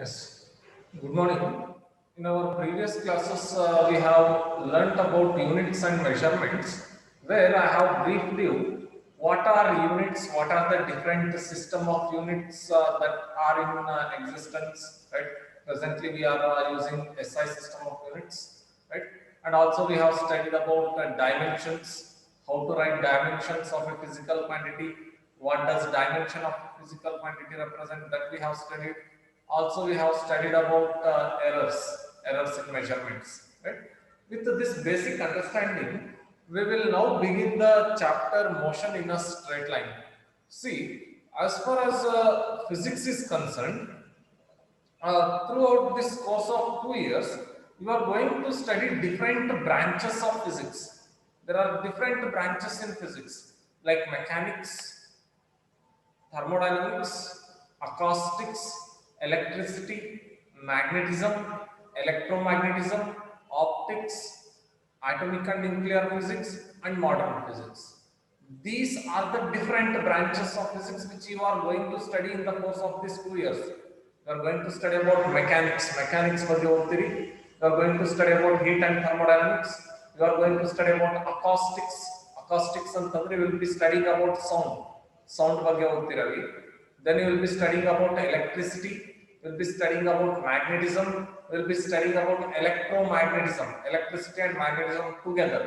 Yes. Good morning. In our previous classes, we have learnt about units and measurements, where I have briefed you what are units, what are the different system of units that are in existence. Right. Presently, we are using SI system of units. Right. And also, we have studied about dimensions, how to write dimensions of a physical quantity, what does dimension of physical quantity represent, that we have studied. Also, we have studied about errors in measurements. Right? With this basic understanding, we will now begin the chapter motion in a straight line. See, as far as physics is concerned, throughout this course of 2 years, you are going to study different branches of physics. There are different branches in physics, like mechanics, thermodynamics, acoustics, electricity, magnetism, electromagnetism, optics, atomic and nuclear physics, and modern physics. These are the different branches of physics which you are going to study in the course of these 2 years. You are going to study about mechanics ಬಗ್ಗೆ ಓದ್ತೀರಿ. You are going to study about heat and thermodynamics. You are going to study about acoustics ಅಂತಂದ್ರೆ you will be studying about sound ಬಗ್ಗೆ ಓದ್ತಿರವಿ. Then you will be studying about electricity, you will be studying about magnetism, you will be studying about electromagnetism, electricity and magnetism together.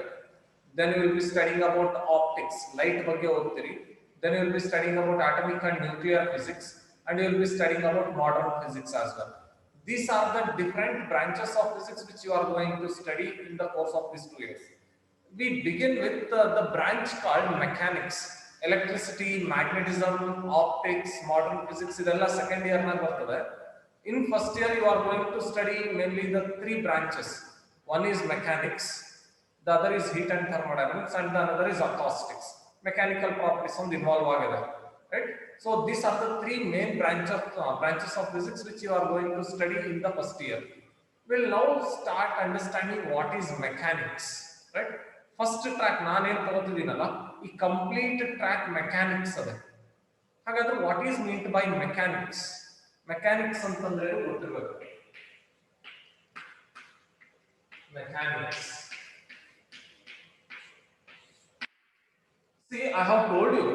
Then you will be studying about optics, light ಬಗ್ಗೆ ಓದ್ತಿರಿ. Then you will be studying about atomic and nuclear physics, and you will be studying about modern physics as well. These are the different branches of physics which you are going to study in the course of these 2 years. We begin with the branch called mechanics. Electricity, magnetism, optics, modern physics, ಇದೆಲ್ಲ second year ನಾಗ ಬರ್ತದೆ. In first year you are going to study mainly the three branches. One is mechanics, the other is heat and thermodynamics, and the another is acoustics. Mechanical properties ಒಂದು involve ಆಗಿದೆ. Right? So these are the three main branches of physics which you are going to study in the first year. We'll now start understanding what is mechanics. Right? First track ನಾನೇನು ತಗೋತಿದ್ದೀನಲ್ಲ, ಈ complete track mechanics ಅದೇ. ಹಾಗಾದ್ರೆ what is meant by mechanics? Mechanics ಅಂತಂದ್ರೆ ಗೊತ್ತಿರಬೇಕು. Mechanics, see, I have told you,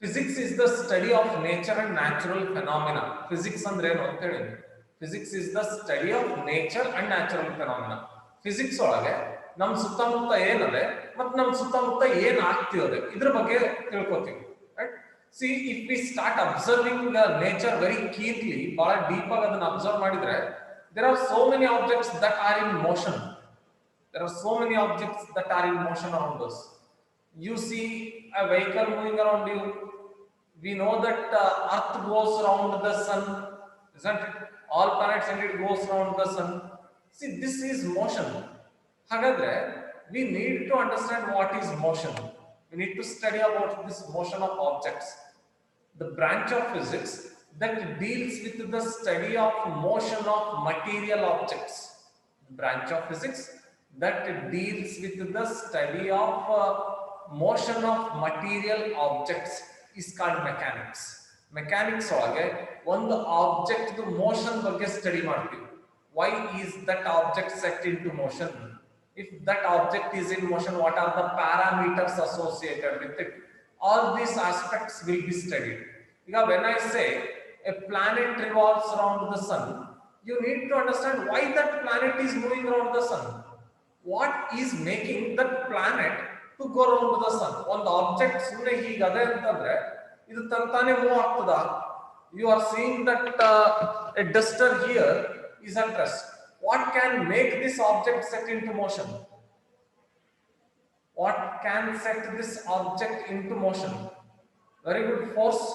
physics is the study of nature and natural phenomena. Physics ಅಂದ್ರೆ ಏನು ಅಂತ ಹೇಳಿ, physics is the study of nature and natural phenomena. Physics ಒಳಗೆ ನಮ್ಮ ಸುತ್ತಮುತ್ತ ಏನದೆ ಮತ್ತು ನಮ್ಮ ಸುತ್ತಮುತ್ತ ಏನು ಆಗ್ತಿದೆ ಇದ್ರ ಬಗ್ಗೆ ತಿಳ್ಕೊತೀವಿ. Right? See, if we start observing nature very keenly, ಬಹಳ ಡೀಪ್ ಆಗಿ ಅದನ್ನ ಅಬ್ಸರ್ವ್ ಮಾಡಿದ್ರೆ, there are so many objects that are in motion. There are so many objects that are in motion around us. You see a vehicle moving around you. We know that Earth goes around the sun, isn't it? All planets and it goes around the sun. See, this is motion. Hagadre, we need to understand what is motion. We need to study about this motion of objects. The branch of physics that deals with the study of motion of material objects. The branch of physics that deals with the study of motion of material objects is called mechanics. Mechanics ಒಳಗೆ ಒಂದು object motion ಬಗ್ಗೆ study ಮಾಡ್ತೀವಿ. Why is that object set into motion? If that object is in motion, what are the parameters associated with it? All these aspects will be studied. Because when I say a planet revolves around the sun, you need to understand why that planet is moving around the sun. What is making that planet to go around the sun? ಒಂದು object ಸುಮ್ಮನೆ ಹೀಗದೆ ಅಂತಂದ್ರೆ ಇದು ತಂತಾನೆ move ಆಗ್ತದ? You are seeing that a duster here is at rest. What can make this object set into motion? What can set this object into motion? Very good. Force.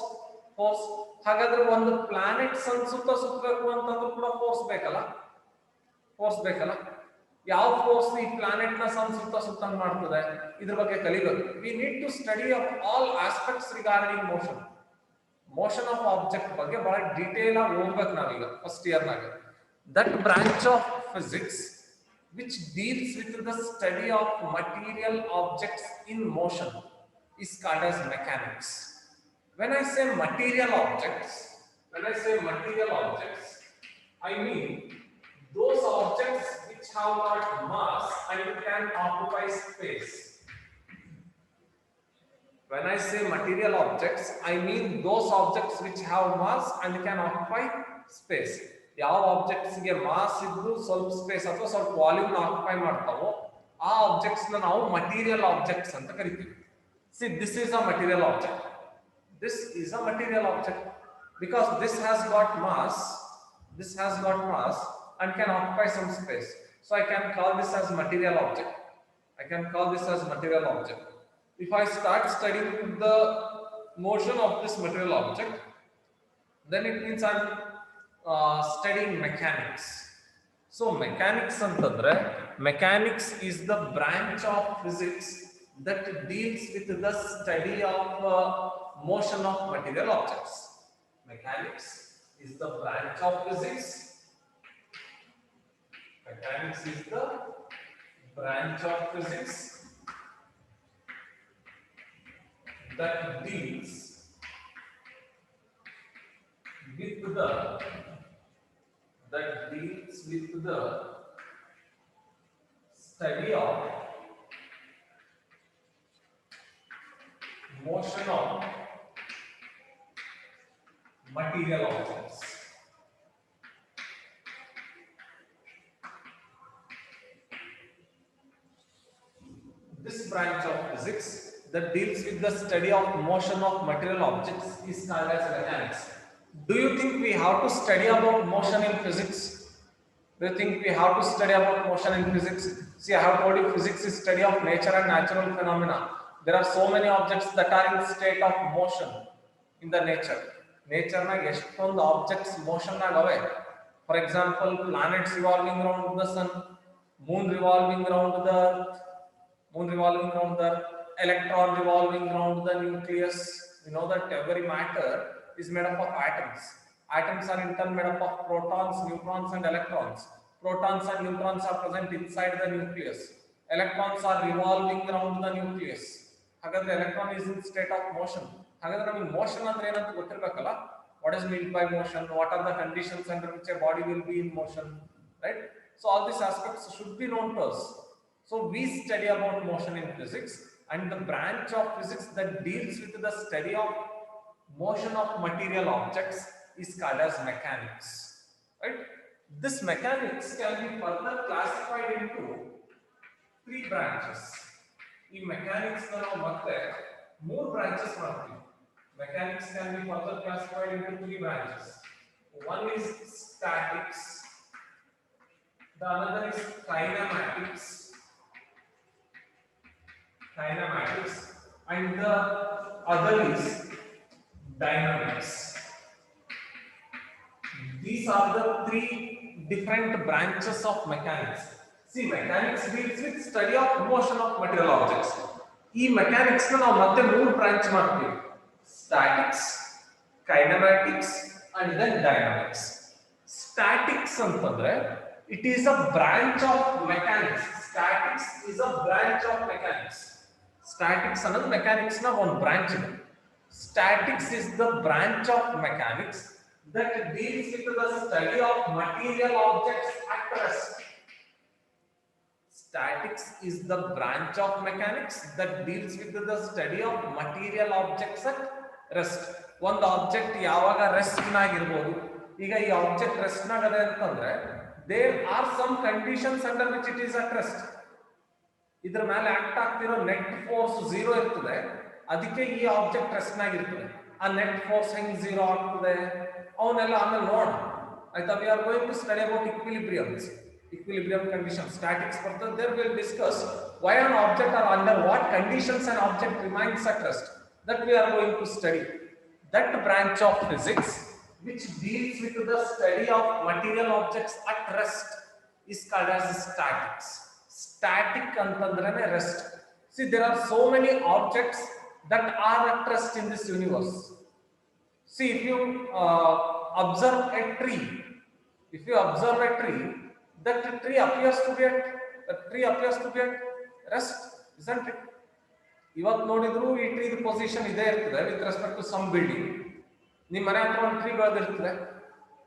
ಹಾಗಾದ್ರೆ ಒಂದು planet ಸನ್ ಸುತ್ತ ಸುತ್ತಬೇಕು ಅಂತಂದ್ರೂ ಕೂಡ force ಬೇಕಲ್ಲ. ಯಾವ force ಈ planet ನ ಸನ್ ಸುತ್ತಂಗ್ ಮಾಡ್ತದೆ, ಇದ್ರ ಬಗ್ಗೆ ಕಲಿಬೇಕು. We need to study of all aspects regarding motion of object ಬಗ್ಗೆ ಬಹಳ ಡೀಟೇಲ್ ಆಗಿ ಓದ್ಬೇಕು ನಾವೀಗ ಫಸ್ಟ್ ಇಯರ್ ನಾಗ. That branch of physics which deals with the study of material objects in motion is called as mechanics. When I say material objects, I mean those objects which have got mass and can occupy space. When I say material objects, I mean those objects which have mass and can occupy space. ಯಾವ objects ಗೆ mass ಇದ್ದು ಸ್ವಲ್ಪ space ಅಥವಾ ಸ್ವಲ್ಪ volume occupy ಮಾಡ್ತಾವೋ ಆ objects ನ ನಾವು material objects ಅಂತ ಕರಿತೀವಿ. See, this is a material object. This is a material object because this has got mass. This has got mass and can occupy some space. So I can call this as material object. I can call this as material object. If I start studying the motion of this material object, then it means I'm studying mechanics. So mechanics antandre, mechanics is the branch of physics that deals with the study of motion of material objects. Mechanics is the branch of physics. Mechanics is the branch of physics that deals with the study of motion of material objects. This branch of physics that deals with the study of motion of material objects is called as mechanics. Do you think we have to study about motion in physics? Do you think we have to study about motion in physics? See, I have told you physics is study of nature and natural phenomena. There are so many objects that are in state of motion in the nature. Nature na eshtondu objects motion nagave. For example, planets revolving around the sun, moon revolving around the earth, electron revolving around the nucleus. We know that every matter is made up of atoms. Atoms are in turn made up of protons, neutrons and electrons. Protons and neutrons are present inside the nucleus. Electrons are revolving around the nucleus. Hagadre electron is in state of motion. Hagadre naಮಗೆ motion ಅಂದ್ರೆ ಏನಂತ ಗೊತ್ತಿರಬೇಕಲ್ಲ. What is meant by motion? What are the conditions under which a body will be in motion? Right? So all these aspects should be known to us. So we study about motion in physics, and the branch of physics that deals with the study of motion of material objects is called as mechanics. Right? This mechanics can be further classified into three branches. In mechanics ನಾವು ಮತ್ತೆ ಮೂರು branches ಮಾಡ್ತೀವಿ. Mechanics can be further classified into three branches. One is statics, the another is kinematics, and the other is dynamics. These are the three different branches of mechanics. See, mechanics deals with study of motion of material objects. ಈ mechanics ನ ನಾವು ಮತ್ತೆ ಮೂರು branch ಮಾಡ್ತೀವಿ. Statics, kinematics and then dynamics. Statics ಅಂತಂದ್ರೆ it is a branch of mechanics. Statics is a branch of mechanics. Statics ಅನ್ನೋದು mechanics ನ ಒಂದು ಬ್ರಾಂಚ್ ಇದೆ. Statics is the branch of mechanics that deals with the study of material objects at rest. Statics is the branch of mechanics that deals with the study of material objects at rest. ಒಂದು object ಯಾವಾಗ rest ನಾಗಿರ್ಬೋದು. ಈಗ ಈ object rest ನಾಗದೆ ಅಂತಂದ್ರೆ there are some conditions under which it is at rest. ಇದರ ಮೇಲೆ act ಆಗ್ತಿರೋ net force 0 ಇರ್ತದೆ, ಅದಕ್ಕೆ ಈ ಆಬ್ಜೆಕ್ಟ್ ರೆಸ್ಟ್ ನಾಗಿರ್ತದೆ. ಆ ನೆಟ್ ಫೋರ್ಸ್ ಹೆಂಗ್ 0 ಆಗ್ತದೆ ಅವನ್ನೆಲ್ಲ ಆಮೇಲೆ ನೋಡೋಣ ಆಯ್ತಾ. we are going to study about equilibrium conditions. Statics further there will discuss why an object or under what conditions an object remains at rest. That we are going to study. That branch of physics which deals with the study of material objects at rest is called as statics. Static antandrene rest. See, there are so many objects that are at rest in this universe. See, if you observe a tree, that tree appears to be at rest, isn't it? ಇವತ್ತು ನೋಡಿದ್ರು ಈ tree position ಇದೇ ಇರ್ತದೆ with respect to some building. ನಿಮ್ಮ ಮನೆ ಹತ್ರ ಒಂದು tree ಬೆಳೆದಿರ್ತದೆ,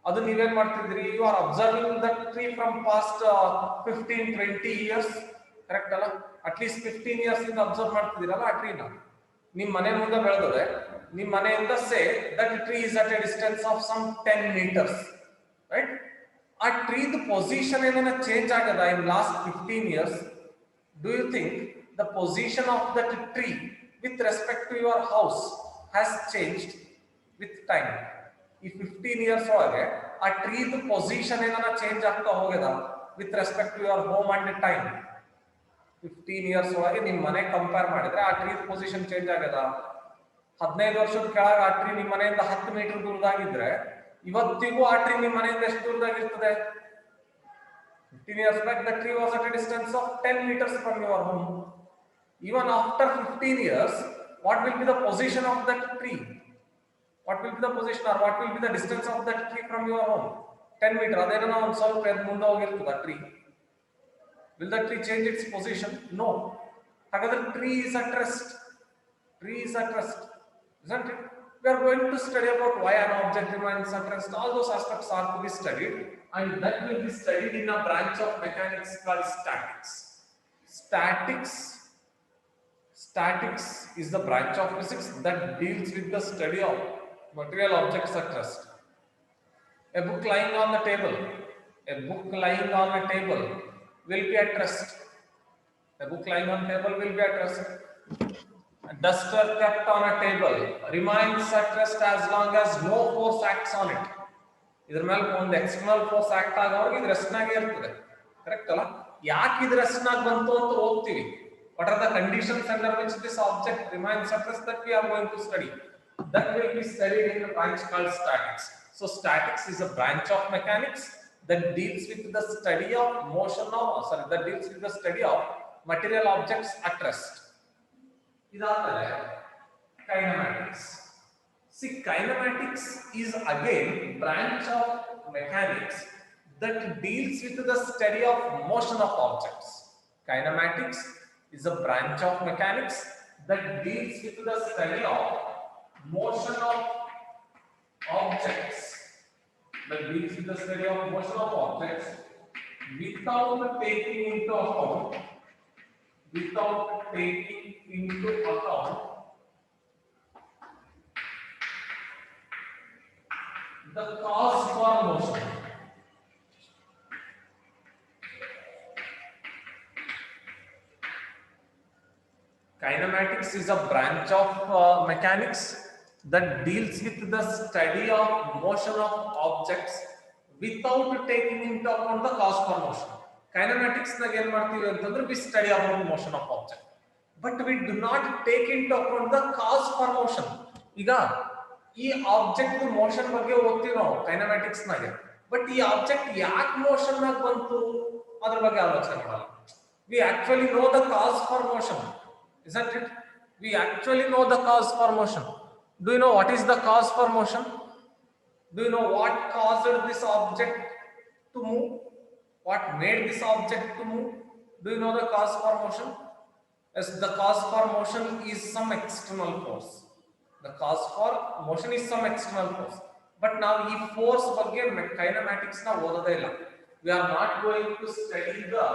ಅದು ನೀವೇನ್ ಮಾಡ್ತಿದ್ರಿ, you are observing that tree from past 15-20 years, correct ಅಲ್ಲ? ಅಟ್ಲೀಸ್ಟ್ 15 years ಇಂದ ಅಬ್ಸರ್ವ್ ಮಾಡ್ತಿದ್ದೀರಲ್ಲ ಆ ಟ್ರೀನ. ನಿಮ್ ಮನೆ ಮುಂದೆ ಬೆಳೆದರೆ ನಿಮ್ ಮನೆಯಿಂದ say that tree is at a distance of some 10 meters, right? ಆ ಟ್ರೀದ ಪೊಸಿಷನ್ ಏನನ್ನ ಚೇಂಜ್ ಆಗದ in last 15 years? Do you think the position of that tree with respect to your house has changed with time? ಈ 15 years ಒಳಗೆ ಆ ಟ್ರೀದ position ಏನನ್ನ change ಆಗ್ತಾ ಹೋಗ್ಯದ with respect to your home and time? 15 years ಒಳಗೆ ನಿಮ್ ಮನೆ ಕಂಪೇರ್ ಮಾಡಿದ್ರೆ ಆ ಟ್ರೀದ ಪೊಸಿಷನ್ ಚೇಂಜ್ ಆಗ್ಯದ. 15 ವರ್ಷದ ಕೆಳಗೆ ಆ ಟ್ರೀ ನಿಮ್ ಮನೆಯಿಂದ 10 meter ದೂರದಾಗಿದ್ರೆ ಇವತ್ತಿಗೂ ಆ ಟ್ರೀ ನಿಮ್ ಮನೆಯಿಂದ ಎಷ್ಟು ದೂರದಾಗಿರ್ತದೆ? 15 years back the tree was at a distance of 10 meters from your home. Even after 15 years, what will be the position of that tree? What will be the position or what will be the distance of that tree from your home? 10 meter. ಅದೇನೋ ಒಂದು ಸ್ವಲ್ಪ ಮುಂದೆ ಹೋಗಿರ್ತದ tree. Will the tree change its position? No. ಹಾಗಾದ್ರೆ tree is at rest. Tree is at rest, isn't it? We are going to study about why an object remains at rest. All those aspects are to be studied, and that will be studied in a branch of mechanics called statics. Statics is the branch of physics that deals with the study of material objects at rest. A book lying on the table will be at rest. A book lying on the table will be at rest. A duster kept on a table remains at rest as long as no force acts on it. ಇದರ ಮೇಲೆ ಒಂದು external force act ಆಗೋವರೆಗೆ ಇದು rest ನಾಗೆ ಇರ್ತದೆ, correct ಅಲ್ಲ? ಯಾಕೆ ಇದು rest ನಾಗ ಬಂತು ಅಂತ ಓದ್ತೀವಿ. What are the conditions under which this object remains at rest that we are going to study? That will be studied in a branch called statics. So statics is a branch of mechanics that deals with the study of material objects at rest. ಇದಾದರೆ kinematics. See, kinematics is again branch of mechanics that deals with the study of motion of objects. Kinematics is a branch of mechanics that deals with the study of motion of objects. Without taking into account the cause for motion. Kinematics is a branch of mechanics that deals with the study of motion of objects without taking into account the cause for motion. Kinematics nage ಏನು ಮಾಡ್ತೀವಿ ಅಂತಂದ್ರೆ we study about motion of object, but we do not take into account the cause for motion. ಈಗ ಈ object motion ಬಗ್ಗೆ ಓದ್ತೀವಿ ನಾವು ಕೈನಮ್ಯಾಟಿಕ್ಸ್ ನಾಗೆ, but ಈ ಆಬ್ಜೆಕ್ಟ್ ಯಾಕೆ ಮೋಷನ್ ನಾಗ ಬಂತು ಅದ್ರ ಬಗ್ಗೆ ಆಲೋಚನೆ ಮಾಡಲ್ಲ. We actually know the cause for motion, isn't it? We actually know the cause for motion. Do you know what is the cause for motion? Do you know what caused this object to move? What made this object to move? Do you know the cause for motion? Yes, the cause for motion is some external force. The cause for motion is some external force. But now ಈ force ಬಗ್ಗೆ kinematics na ಓದೋದೇ ಇಲ್ಲ. We are not going to study the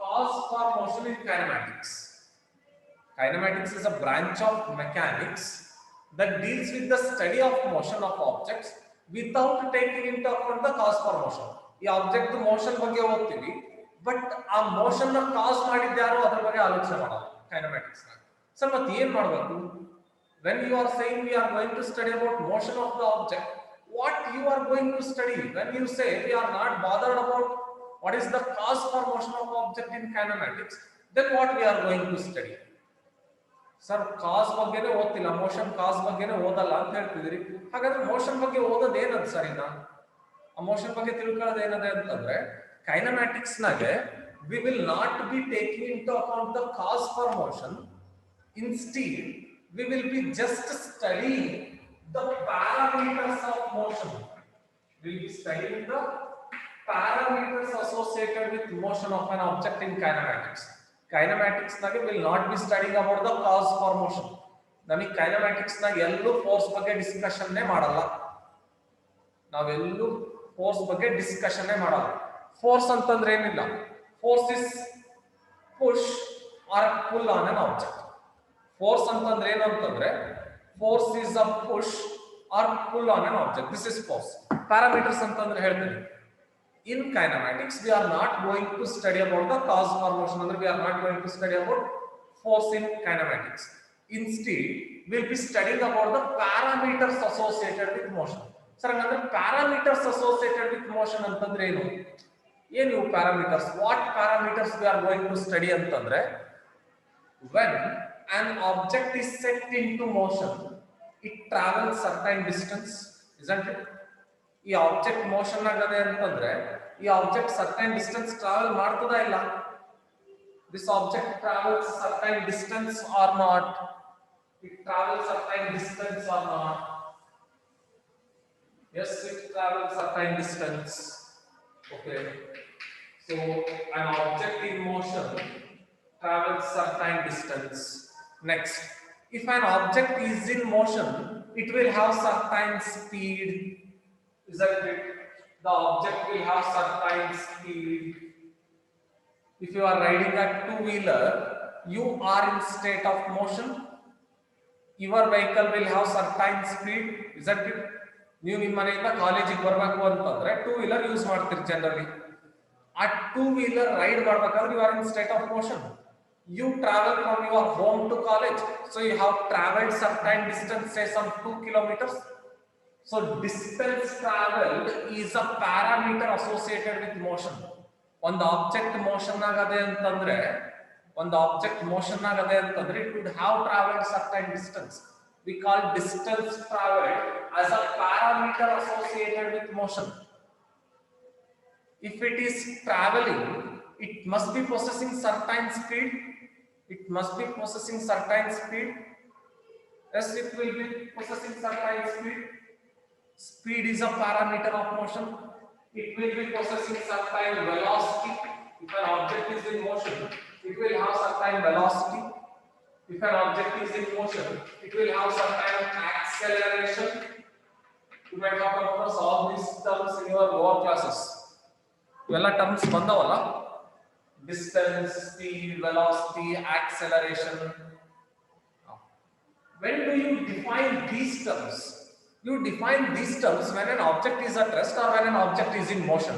cause for motion in kinematics. Kinematics is a branch of mechanics that deals with the study of motion of objects without taking into account the cause for motion. ಈ object motion ಬಗ್ಗೆ ಓದ್ತೀವಿ, but ಆ motion ನ ಕಾಸ್ ಮಾಡಿದ್ಯಾರೋ ಅದ್ರ ಬಗ್ಗೆ ಆಲೋಚನೆ ಮಾಡಲ್ಲ ಕೈನಮ್ಯಾಟಿಕ್ಸ್ ನಾಗ. ಸರ್ ಮತ್ತೆ ಏನ್ ಮಾಡಬೇಕು? When you are saying we are going to study about motion of the object, what you are going to study? When you say we are not bothered about what is the cause for motion of object in kinematics, then what we are going to study? Sir ಕಾಸ್ ಬಗ್ಗೆನೇ ಓದ್ತಿಲ್ಲ, motion ಕಾಸ್ ಬಗ್ಗೆನೇ ಓದಲ್ಲ ಅಂತ ಹೇಳ್ತಿದ್ರಿ. ಹಾಗಾದ್ರೆ motion ಬಗ್ಗೆ ಓದೋದು ಏನದು ಸರಿನಾ? ಆ ಮೋಷನ್ ಬಗ್ಗೆ ತಿಳ್ಕೊಳ್ಳೋದು ಏನದೆ ಅಂತಂದ್ರೆ ಕೈನಮ್ಯಾಟಿಕ್ಸ್ ನಾಗೆ we will not be taking into account the cause for motion. Instead, we will be just studying the parameters of motion. We will be studying the parameters associated with motion of an object in kinematics. Kinematics nage will not be studying about the cause for motion. Namige kinematics na ಎಲ್ಲೂ force ಬಗ್ಗೆ discussion ನೇ ಮಾಡಲ್ಲ. ನಾವೆಲ್ಲೂ force ಬಗ್ಗೆ discussion ಮಾಡೋದು. Force ಅಂತಂದ್ರೆ ಏನಿಲ್ಲ, force is push or pull on an object. Force ಅಂತಂದ್ರೆ ಏನು ಅಂತಂದ್ರೆ force is a push or pull on an object. This is force. Parameters ಅಂತಂದ್ರೆ ಹೇಳ್ತೀನಿ. In kinematics, we are not going to study about the cause for motion. We are not going to study about force in kinematics. Instead, we'll be studying about the parameters associated with motion. Sir, another parameters associated with motion antandre enu? ಏನು parameters? What parameters we are going to study antandre? When an object is set into motion, it travels certain distance, isn't it? ಈ object motion ಆಗದೆ ಅಂತಂದ್ರೆ ಈ object certain distance travel ಮಾಡ್ತದಾ ಇಲ್ಲ? This object travels certain distance or not? It travels certain distance or not? yes, it travels certain distance. Okay, so an object in motion travels certain distance. Next, if an object is in motion, it will have certain speed, isn't it? The object will have certain speed. If you are riding a two-wheeler, you are in state of motion. Your vehicle will have certain speed, isn't it? ನೀವು ನಿಮ್ಮ ಮನೆಯಿಂದ ಕಾಲೇಜಿಗೆ ಬರಬೇಕು ಅಂತಂದ್ರೆ two wheeler use ಮಾಡ್ತೀರಿ generally. ಆ two wheeler ride ಮಾಡ್ಬೇಕಾದ್ರೆ you are in state of motion. You travel from your home to college, so you have traveled certain distance, say some 2 kilometers. So distance traveled is a parameter associated with motion. ಒಂದು object motion ಆಗದೆ ಅಂತಂದ್ರೆ it would have traveled certain distance. We call distance traveled as a parameter associated with motion. If it is traveling, it must be possessing certain speed. Yes, it will be possessing certain speed. Speed is a parameter of motion. It will be possessing certain velocity. If an object is in motion, it will have certain velocity. If an object is in motion, it will have certain acceleration. You might have come across all these terms in your lower classes. Ivella terms bandavalla. Distance, speed, velocity, acceleration. When do you define these terms? You define these terms when an object is at rest or when an object is in motion.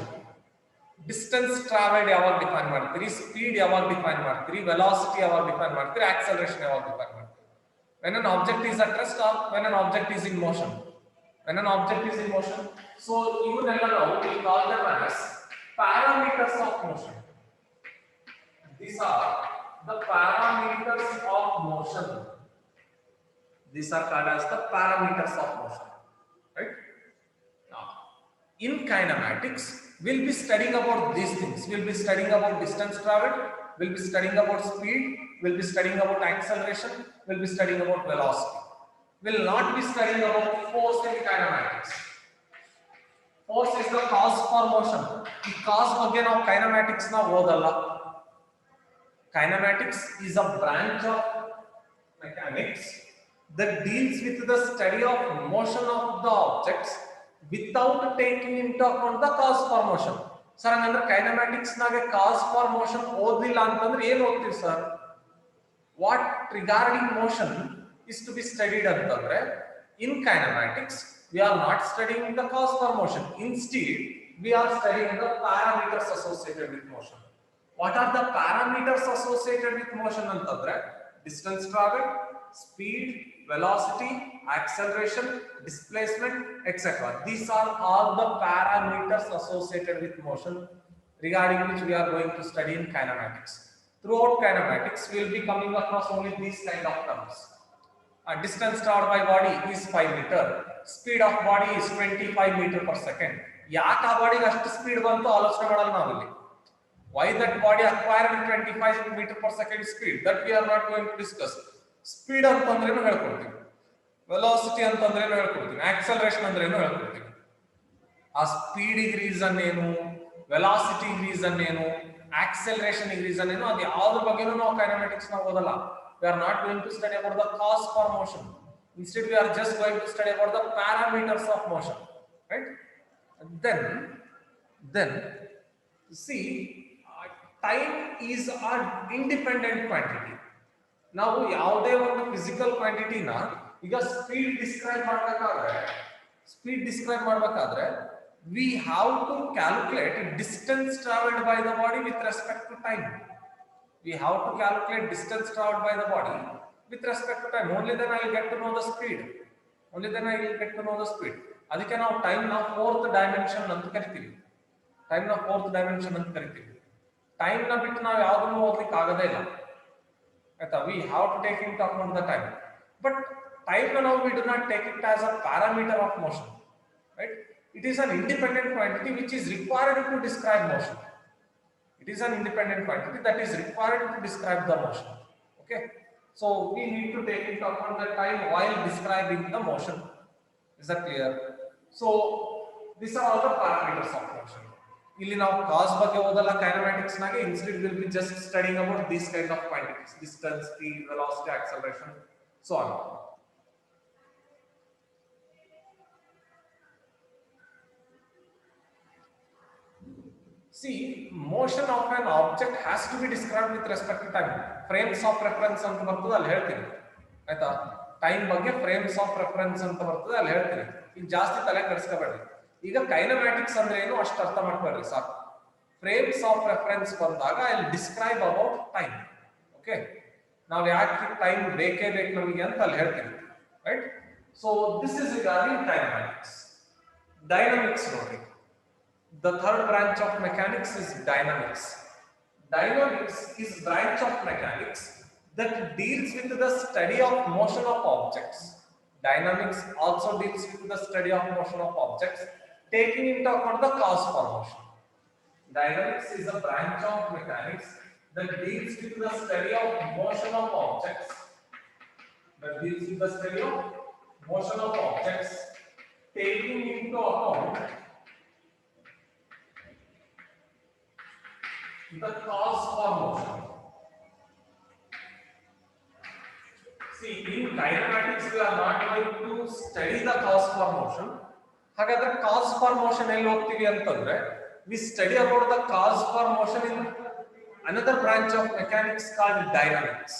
Distance traveled ಯಾವಾಗ define ಮಾಡ್ತೀರಿ, speed ಯಾವಾಗ define ಮಾಡ್ತೀರಿ, velocity ಯಾವಾಗ define ಮಾಡ್ತೀರಿ, acceleration ಯಾವಾಗ define ಮಾಡ್ತೀರಿ? when an object is at rest or when an object is in motion? When an object is in motion. So ಇವನ್ನೆಲ್ಲ ನಾವು we call them as parameters of motion. These are the parameters of motion. These are called as the parameters of motion. Right? Now, in kinematics, we'll be studying about these things. We'll be studying about distance traveled, we'll be studying about speed, we'll be studying about acceleration, we'll be studying about velocity. We'll not be studying about force in kinematics. Force is the cause for motion. The cause ಬಗ್ಗೆ ನಾವು kinematics ನ ಓದಲ್ಲ. Kinematics is a branch of mechanics that deals with the study of motion of the objects without taking into account the cause for motion. Sir, hangandre kinematics nage cause for motion ಓದಿಲ್ಲ ಅಂತಂದ್ರೆ ಏನು ಓದ್ತೀವಿ sir? What regarding motion is to be studied ಅಂತಂದ್ರೆ in kinematics we are not studying the cause for motion. Instead, we are studying the parameters associated with motion. What are the parameters associated with motion antandre? Distance traveled, speed, velocity, acceleration, displacement, etc. These are all the parameters associated with motion regarding which we are going to study in kinematics. Throughout kinematics, we will be coming across only these kind of terms. Distance traveled by body is 5 meter. Speed of body is 25 meter per second. ಯಾಕೆ ಆ ಬಾಡಿಗೆ ಅಷ್ಟು speed ಬಂತು ಆಲೋಚನೆ ಮಾಡಲ್ಲ ನಾವಿಲ್ಲಿ. Why that body acquired 25 meter per second speed? That we are not going to discuss. Speed ಅಂತಂದ್ರೇನು ಹೇಳ್ಕೊಡ್ತೀವಿ, ವೆಲಾಸಿಟಿ ಅಂತಂದ್ರೇನು ಹೇಳ್ಕೊಡ್ತೀವಿ, ಆಕ್ಸಲರೇಷನ್ ಅಂದ್ರೇನು ಹೇಳ್ಕೊಡ್ತೀವಿ. ಆ ಸ್ಪೀಡಿಗೆ ರೀಸನ್ ಏನು, ವೆಲಾಸಿಟಿಗೆ ರೀಸನ್ ಏನು, ಆಕ್ಸಲರೇಷನ್ ರೀಸನ್ ಏನು, ಅದು ಯಾವ್ದ್ರ ಬಗ್ಗೆನೂ ನಾವು ಕೈನೆಮ್ಯಾಟಿಕ್ಸ್ ನ ಓದಲ್ಲ. We are not going to study about the cause for motion. Instead, we are just going to study about the parameters of motion. Right? then see, time is an independent quantity. ನಾವು ಯಾವುದೇ ಒಂದು physical ಕ್ವಾಂಟಿಟಿನ ಈಗ speed describe ಮಾಡಬೇಕಾದ್ರೆ we have to calculate distance traveled by the body with respect to time. We have to calculate distance traveled by the body with respect to time. Only then I will get to know the speed. ಅದಕ್ಕೆ ನಾವು time ನ fourth dimension ಅಂತ ಕರಿತೀವಿ. Time ನ ಬಿಟ್ಟು ನಾವು ಯಾವುದನ್ನು ಓದ್ಲಿಕ್ಕೆ ಆಗೋದೇ ಇಲ್ಲ, ಆಯ್ತಾ. We have to take in talk on the time, but time ನ ನಾವು we do not take it as a parameter of motion, right. It is an independent quantity which is required to describe motion. It is an independent quantity that is required to describe the motion. Okay, so we need to take into account the time while describing the motion. Is that clear? So these are all the parameters of motion. ಇಲ್ಲಿ ನಾವು ಕಾಸ್ ಬಗ್ಗೆ ಓದಲ್ಲ, kinematics ನಾಗೆ instead will be just studying about this kind of quantities: distance, speed, velocity, acceleration, so on. See, motion of an object has to be described with respect to time. Frames of reference ಅಂತ ಬರ್ತದೆ, ಅಲ್ಲಿ ಹೇಳ್ತೀನಿ, ಆಯ್ತಾ. Time ಬಗ್ಗೆ frames of reference ಅಂತ ಬರ್ತದೆ, ಅಲ್ಲಿ ಹೇಳ್ತೀನಿ. ಈಗ ಜಾಸ್ತಿ ತಲೆ ಕೆಡಿಸ್ಕೋಬೇಡ್ರಿ. ಈಗ ಕೈನೆಮ್ಯಾಟಿಕ್ಸ್ ಅಂದ್ರೆ ಏನು ಅಷ್ಟು ಅರ್ಥ ಮಾಡ್ಕೊಳ್ರಿ ಸಾಕು. ಫ್ರೇಮ್ಸ್ ಆಫ್ ರೆಫರೆನ್ಸ್ ಬಂದಾಗ ಅಲ್ಲಿ ಡಿಸ್ಕ್ರೈಬ್ ಅಬೌಟ್ ಟೈಮ್. ಓಕೆ, ನಾವು ಯಾಕೆ ಟೈಮ್ ಬೇಕೇ ಬೇಕು ನಮಗೆ ಅಂತ ಅಲ್ಲಿ ಹೇಳ್ತೀನಿ, right. So this is regarding kinematics. Dynamics ನೋಡ್ರಿ. The third branch of mechanics is dynamics. Dynamics is branch of mechanics that deals with the study of motion of objects. Dynamics also deals with the study of motion of objects, taking into account the cause for motion. Dynamics is a branch of mechanics that deals with the study of motion of objects. Taking into account the cause for motion. See, in kinematics we are not going to study the cause for motion. ಹಾಗಾದ್ರೆ cause for motion ಎಲ್ಲಿ ಹೋಗ್ತೀವಿ ಅಂತಂದ್ರೆ we study about the cause for motion in another branch of mechanics called dynamics.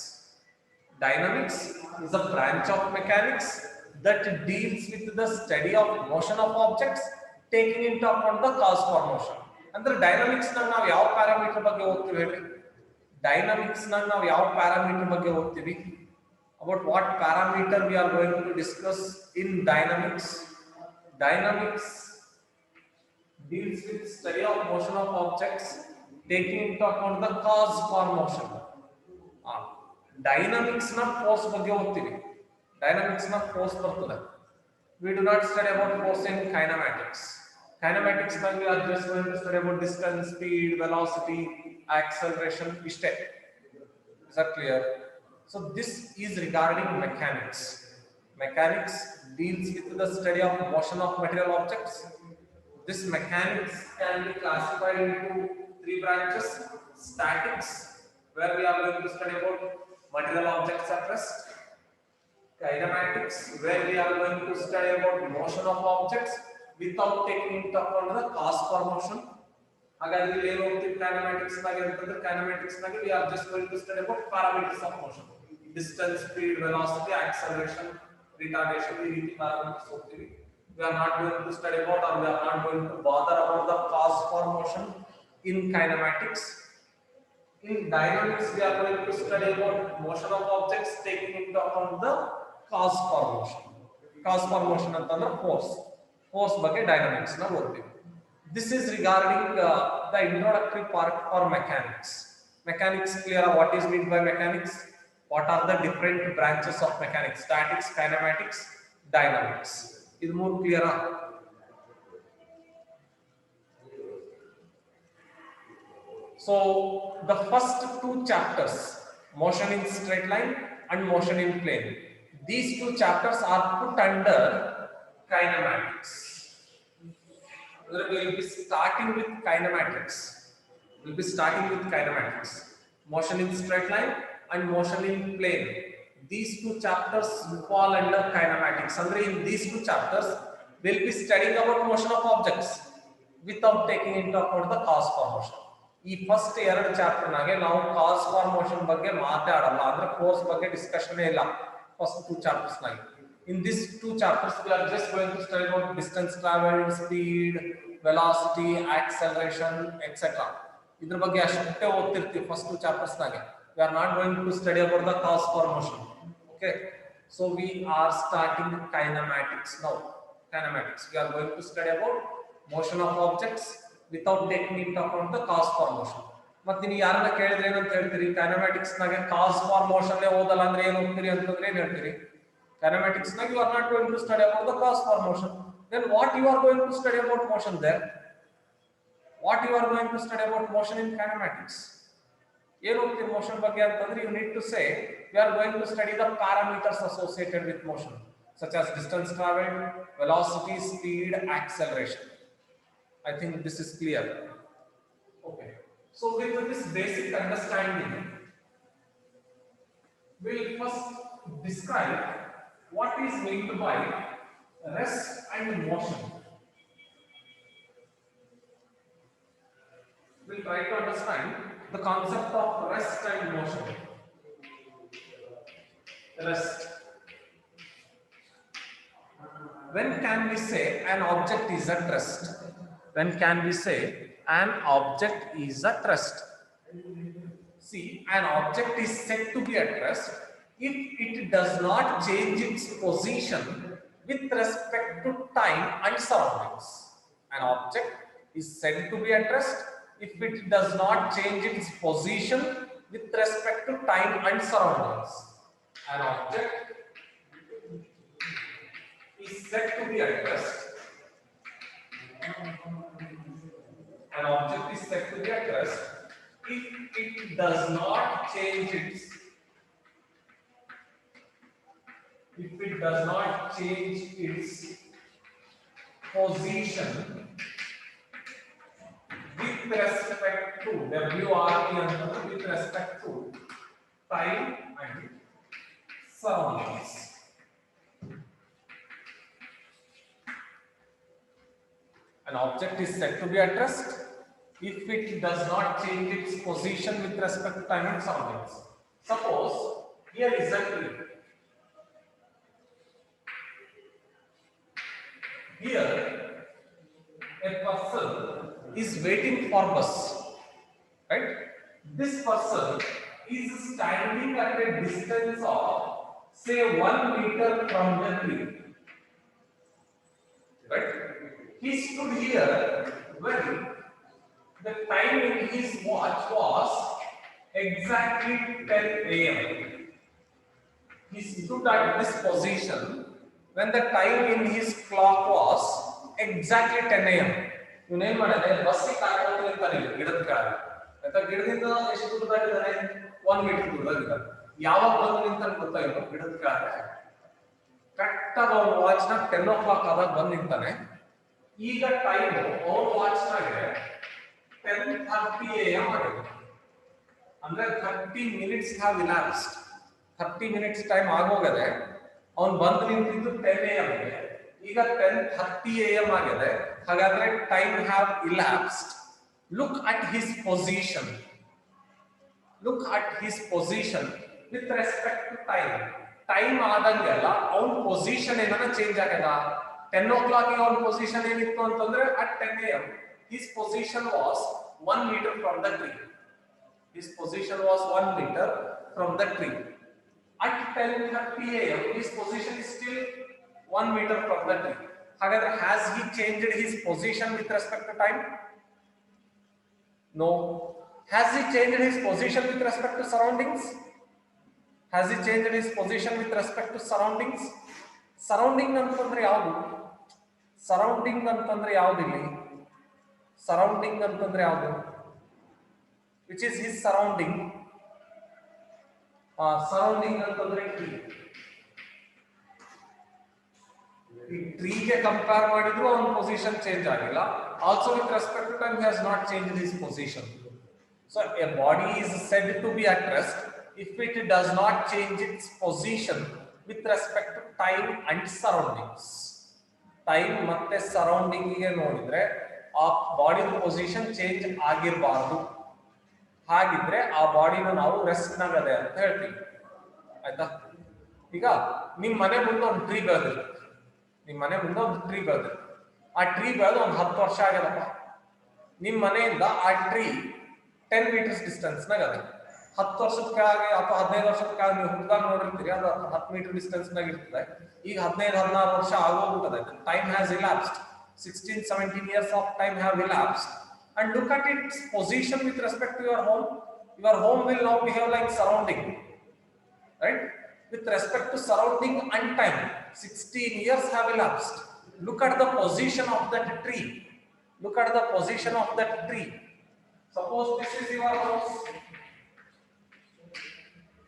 Dynamics is a branch of mechanics that deals with the study of motion of objects, taking into account the cause for motion. ಅಂದ್ರೆ dynamics ನಾಗ ನಾವು ಯಾವ parameter ಬಗ್ಗೆ ಓದ್ತೀವಿ ಹೇಳಿ? About what parameter we are going to discuss in dynamics? Dynamics deals with study of motion of objects, taking into account the cause for motion. Dynamics na force ಬಗ್ಗೆ ಓದ್ತೀವಿ. Dynamics na force ಬರ್ತದೆ. We do not study about force in kinematics. Kinematics now we are just going to study about distance, speed, velocity, acceleration, ishte. Is that clear? So this is regarding mechanics. Mechanics deals with the study of motion of material objects. This mechanics can be classified into three branches: statics, where we are going to study about material objects at rest; kinematics, where we are going to study about motion of objects without taking into account the cause for motion. ಹಾಗಾದ್ರೆ ಇಲ್ಲಿ ಏನು ಓದ್ತೀವಿ kinematics ನಾಗೆ ಅಂತಂದ್ರೆ kinematics ನಾಗೆ we are just going to study about parameters of motion: distance, speed, velocity, acceleration, retardation. ಈ ರೀತಿ parameters ಓದ್ತೀವಿ. We are not going to study about, or we are not going to bother about the cause for motion in kinematics. In dynamics we are going to study about motion of objects, taking into account the cause for motion. Cause for motion ಅಂತಂದ್ರೆ force ಬಗ್ಗೆ dynamics ನ ಓದ್ತೀವಿ. This is regarding the introductory part for mechanics. Mechanics clear? What is meant by mechanics? What are the different branches of mechanics? Statics, kinematics, dynamics. Is more clear? So the first two chapters, motion in straight line and motion in plane, these two chapters are put under kinematics. We will be starting with kinematics. Motion in straight line and motion in plane. These two chapters fall under kinematics. Andre in these two chapters we will be studying about motion of objects. Without taking into account the cause for motion. ಈ first ಎರಡು chapter ನಾಗೆ ನಾವು cause for motion ಬಗ್ಗೆ ಮಾತಾಡಲ್ಲ, ಅಂದ್ರೆ force ಬಗ್ಗೆ discussion ಇಲ್ಲ first two chapters ನಾಗೆ. In these two chapters we are just going to study about distance traveled, speed, velocity, acceleration, etc. ಇದ್ರ ಬಗ್ಗೆ ಅಷ್ಟೇ ಓದ್ತಿರ್ತೀವಿ ಫಸ್ಟ್ ಟೂ ಚಾಪ್ಟರ್ಸ್ ನಾಗೆ. We are not going to study about the cause for motion. Okay, so we are starting kinematics now. Kinematics, we are going to study about motion of objects without taking into account the cause for motion. ಮತ್ತೆ ನೀವು ಯಾರನ್ನ ಕೇಳಿದ್ರೆ ಏನಂತ ಹೇಳ್ತೀರಿ? ಕೈನಮ್ಯಾಟಿಕ್ಸ್ ನಾಗೆ cause for motion ಓದಲ್ಲ ಅಂದ್ರೆ ಏನು ಹೋಗ್ತೀರಿ ಅಂತಂದ್ರೆ ಏನ್ ಹೇಳ್ತೀರಿ? Kinematics now you are not going to study about the cause for motion. Then what you are going to study about motion there? What you are going to study about motion in kinematics? Motion ಬಗ್ಗೆ ಅಂತಂದ್ರೆ you need to say we are going to study the parameters associated with motion, such as distance traveled, velocity, speed, acceleration. I think this is clear. Okay. So with this basic understanding, we will first describe what is meant by rest and motion. We'll try to understand the concept of rest and motion. Rest. When can we say an object is at rest? When can we say an object is at rest? See, an object is said to be at rest if it does not change its position with respect to time and surroundings. An object is said to be at rest if it does not change its position with respect to time and surroundings. An object is said to be at rest. An object is said to be at rest if it does not change its position with respect to with respect to time and surroundings. An object is said to be at rest if it does not change its position with respect to time and surroundings. Suppose here is a tree. Here a person is waiting for bus, right? This person is standing at a distance of say 1 meter from the tree, right? He stood here when the time in his watch was exactly 10 a.m. He stood at this position when the time in his clock was exactly 10 a.m. ಇವನು ಏನ್ ಮಾಡಿದ್ರೆ ಬಸ್ಸಿಗೆ ಕಾಯ್ಕೊಂಡು ನಿಂತಾನೆ ಗಿಡದ ಕಾಲ ಆಯ್ತಾ. ಗಿಡದಿಂದ ಎಷ್ಟು ದೂರದಾಗಿದ್ದಾನೆ? 1 ಮೀಟರ್ ದೂರದಾಗಿದ್ದಾನೆ. ಯಾವಾಗ ಬಂದು ನಿಂತಾನೆ ಗೊತ್ತಾ? ಇವನು ಗಿಡದ ಕಾಲ ಕರೆಕ್ಟ್ ಆಗಿ ಅವ್ನ ವಾಚ್ ನ 10 o'clock ಆದಾಗ ಬಂದು ನಿಂತಾನೆ. ಈಗ ಟೈಮ್ ಅವ್ರ ವಾಚ್ ನಾಗೆ 10:30 a.m. ಆಗಿದೆ. ಅಂದ್ರೆ 30 minutes have elapsed. 30 minutes time ಆಗೋಗಿದೆ. ಅವನು ಬಂದು ನಿಂತಿದ್ದು 10 a.m. ಗೆ. ಈಗ 10:30 a.m. ಆಗಿದೆ. ಹಾಗಾದ್ರೆ time have elapsed. Look at his position. Look at his position with respect to time. Time ಆದಂಗೆಲ್ಲ ಅವನ ಪೊಸಿಷನ್ ಏನಾರ ಚೇಂಜ್ ಆಗ್ಯದ. 10 o'clock ಗೆ ಅವನ ಪೊಸಿಷನ್ ಏನಿತ್ತು ಅಂತಂದ್ರೆ at 10 a.m. his position was 1 meter from the tree. His position was 1 meter from the tree. At 10:30 a.m. his position is still 1 meter from the tree. However, has he changed his position with respect to time? No. Has he changed his position with respect to surroundings? Has he changed his position with respect to surroundings? Surrounding ಅಂತಂದ್ರೆ ಯಾವುದು? Surrounding ಅಂತಂದ್ರೆ ಯಾವುದು ಇಲ್ಲಿ? Surrounding ಅಂತಂದ್ರೆ ಯಾವುದು? Which is his surrounding? Surrounding ಅಂತಂದ್ರೆ tree. ಈ ಟ್ರೀಗೆ compare ಮಾಡಿದ್ರು ಅವನ ಪೊಸಿಷನ್ ಚೇಂಜ್ ಆಗಿಲ್ಲ. Also with respect to time he has not changed his position. So a body is said to be at rest if it does not change its position with respect to time and surroundings. Time ಮತ್ತೆ surrounding ಗೆ ನೋಡಿದ್ರೆ ಆ body position change ಆಗಿರಬಾರ್ದು. ಹಾಗಿದ್ರೆ ಆ ಬಾಡಿನ ನಾವು rest ನಾಗದೆ ಅಂತ ಹೇಳ್ತೀವಿ. ಆಯ್ತಾ? ಈಗ ನಿಮ್ ಮನೆ ಮುಂದೆ ಒಂದು ಟ್ರೀ ಬೆಳೆದಿರುತ್ತೆ. ನಿಮ್ ಮನೆ ಮುಂದೆ ಒಂದು ಟ್ರೀ ಬೆಳೆದಿರುತ್ತೆ. ಆ ಟ್ರೀ ಬೆಳೆದು ಒಂದು 10 ವರ್ಷ ಆಗ್ಯದಪ್ಪ. ನಿಮ್ ಮನೆಯಿಂದ ಆ ಟ್ರೀ 10 ಮೀಟರ್ಸ್ ಡಿಸ್ಟೆನ್ಸ್ ನಾಗ ಅದ. 10 ವರ್ಷದ ಕೆಳಗೆ ಅಥವಾ 15 ವರ್ಷದ ಕೆಳಗೆ ನೀವು ಹುಡುಗಾಗ ನೋಡಿರ್ತೀರಿ, ಅದು 10 ಮೀಟರ್ ಡಿಸ್ಟೆನ್ಸ್ ನಾಗ ಇರ್ತದೆ. ಈಗ 15-16 ವರ್ಷ ಆಗೋಗ್ಬಿಟ್ಟದೆ. Time has elapsed. 16-17 years of time have elapsed. And look at its position with respect to your home. Your home will now behave like surrounding, right? With respect to surrounding and time, 16 years have elapsed. Look at the position of that tree. Look at the position of that tree. Suppose this is your house.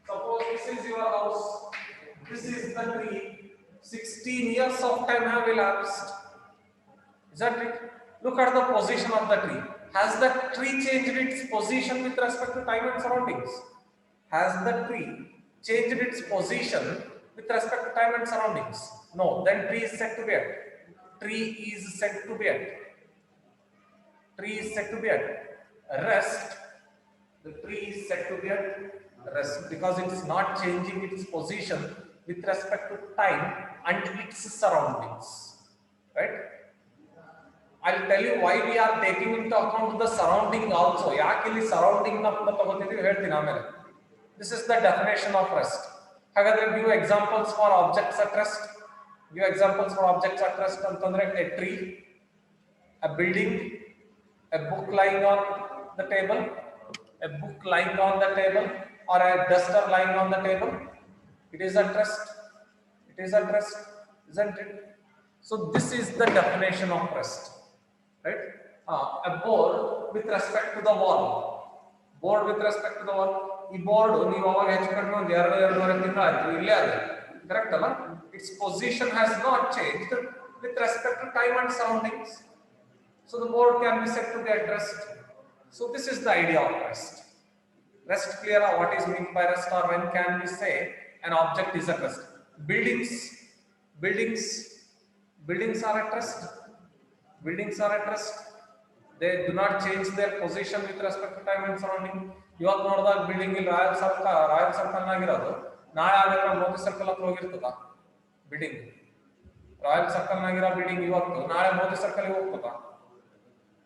Suppose this is your house. This is the tree. 16 years of time have elapsed. Is that it? Look at the position of the tree. Has the tree changed its position with respect to time and surroundings? Has the tree changed its position with respect to time and surroundings? No. Then tree is said to be at. Tree is said to be at. Tree is said to be at rest. The tree is said to be at rest because it is not changing its position with respect to time and its surroundings. Right? I'll tell you why we are taking into account the surrounding also. Yakili surrounding na kuda tagotidhivi ಹೇಳ್ತೀನಿ ಆಮೇಲೆ. This is the definition of rest. ಹಾಗಾದ್ರೆ give examples for objects at rest. Give examples for objects at rest ಅಂತಂದ್ರೆ a tree, a building, a book lying on the table, a book lying on the table, or a duster lying on the table. It is at rest. It is at rest, isn't it? So this is the definition of rest. Right? A board with respect to the wall. Board with respect to the wall. ಈ board ನೀವು ಅವಾಗ ಹೆಚ್ಚು ಕಡಿಮೆ ಒಂದು 2-2.5 ತಿಂಗಳು ಆಯ್ತು ಇಲ್ಲೇ ಅದೇ. ಕರೆಕ್ಟ್ ಅಲ್ಲ? Its position has not changed with respect to time and surroundings. So the board can be said to be at rest. So this is the idea of rest. Rest clear? What is meant by rest, or when can we say an object is at rest? Buildings are at rest. Buildings are at rest. They do not change their position with respect to time and surrounding. ಇವತ್ತು ನೋಡಿದಾಗ building ಇಲ್ಲಿ royal circle ನಾಗಿರೋದು ನಾಳೆ ಆಗಿರೋ Modi circle ಹತ್ರ ಹೋಗಿರ್ತದ. Building royal circle ನಾಗಿರೋ building ಇವತ್ತು ನಾಳೆ Modi circle ಹೋಗ್ತದ.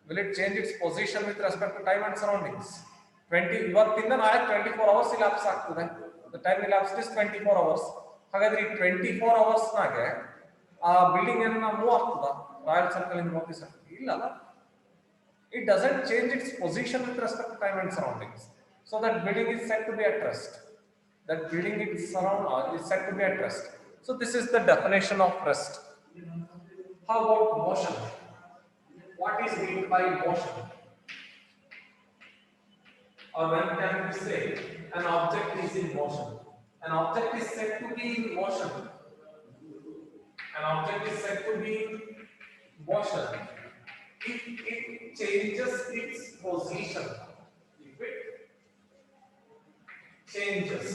Will it change its position with respect to time and surroundings? ಇವತ್ತಿಂದ ನಾಳೆ 24 hours ಇಲಾಪ್ಸ್ ಆಗ್ತದೆ. The time elapsed is 24 hours. ಹಾಗಾದ್ರೆ ಈ 24 hours ನಾಗೆ ಆ ಬಿಲ್ಡಿಂಗ್ ಏನ ಮೂವ್ ಆಗ್ತದ ರಾಯಲ್ ಸರ್ಕಲ್ ಇಂದ ಮೋದಿ ಸರ್ಕಲ್? ಇಲ್ಲ ಅಲ್ಲ. It doesn't change its position with respect to time and surroundings. So that building is said to be at rest. That building is said to be at rest. So this is the definition of rest. How about motion? What is meant by motion? Or when can we say an object is in motion? An object is said to be in motion. An object is said to be in motion if it changes its position. If it changes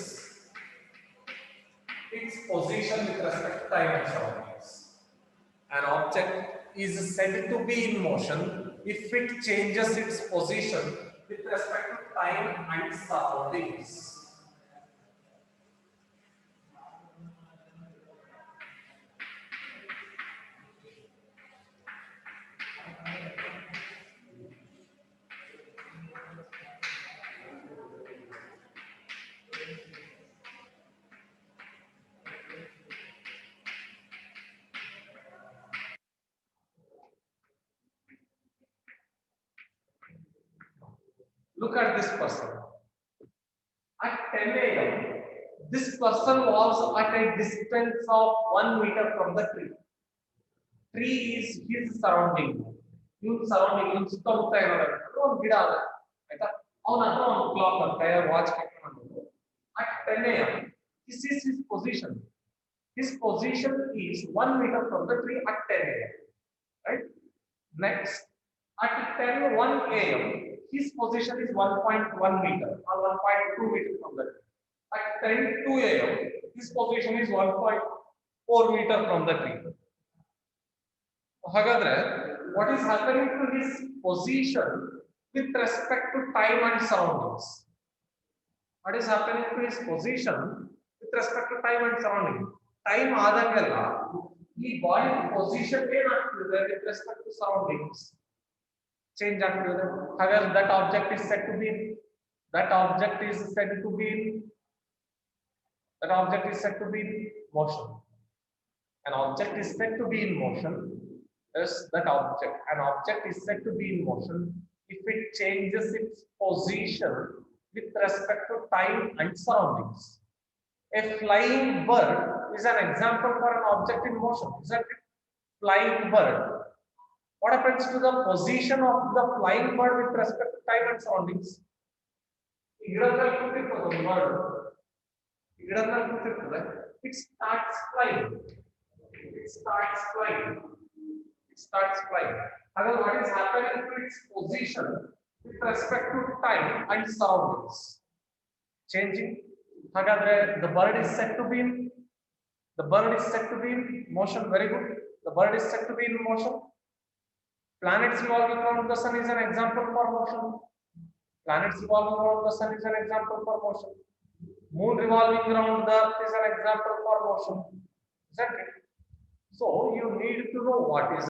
its position with respect to time and surroundings. An object is said to be in motion if it changes its position with respect to time and surroundings. Look at this person. At 10 a.m., this person was at a distance of 1 meter from the tree. Tree is his surrounding. His surrounding, his ಸುತ್ತಮುತ್ತ ಏನಾದ್ರು ಒಂದು ಗಿಡ ಅದ ಆಯ್ತಾ, ಅವನ ಹತ್ರ ಒಂದು clock ಅಂತ ವಾಚ್ ಕಟ್ಕೊಂಡು at 10 a.m. this is his position. His position is 1 meter from the tree at 10 a.m. Right? Next, at 10:01 a.m. his position is 1.1 meter or 1.2 meter from the tree. At 10:02 a.m. his position is 1.4 meter from the tree. ಹಾಗಾದ್ರೆ what is happening to his position with respect to time and surroundings? What is happening to his position with respect to time and surrounding? Time ಆದಂಗೆಲ್ಲ ಈ body position ಏನಾಗ್ತಿದೆ with respect to surroundings change ಆಗ್ತಿದೆ. ಹಾಗಾದ್ರೆ that object is said to be in motion. An object is said to be in motion. Yes, an object is said to be in motion if it changes its position with respect to time and surroundings. A flying bird is an example for an object in motion, isn't it? Flying bird. What happens to the position of the flying bird with respect to time and surroundings? It starts flying. However, what is happening to its position with respect to time and surroundings? Changing. Hagadre, the bird is said to be in motion. Very good. The bird is said to be in motion. Planets revolving around the sun is an example for motion. Moon revolving around the earth is an example for motion. Isn't it? So you need to know what is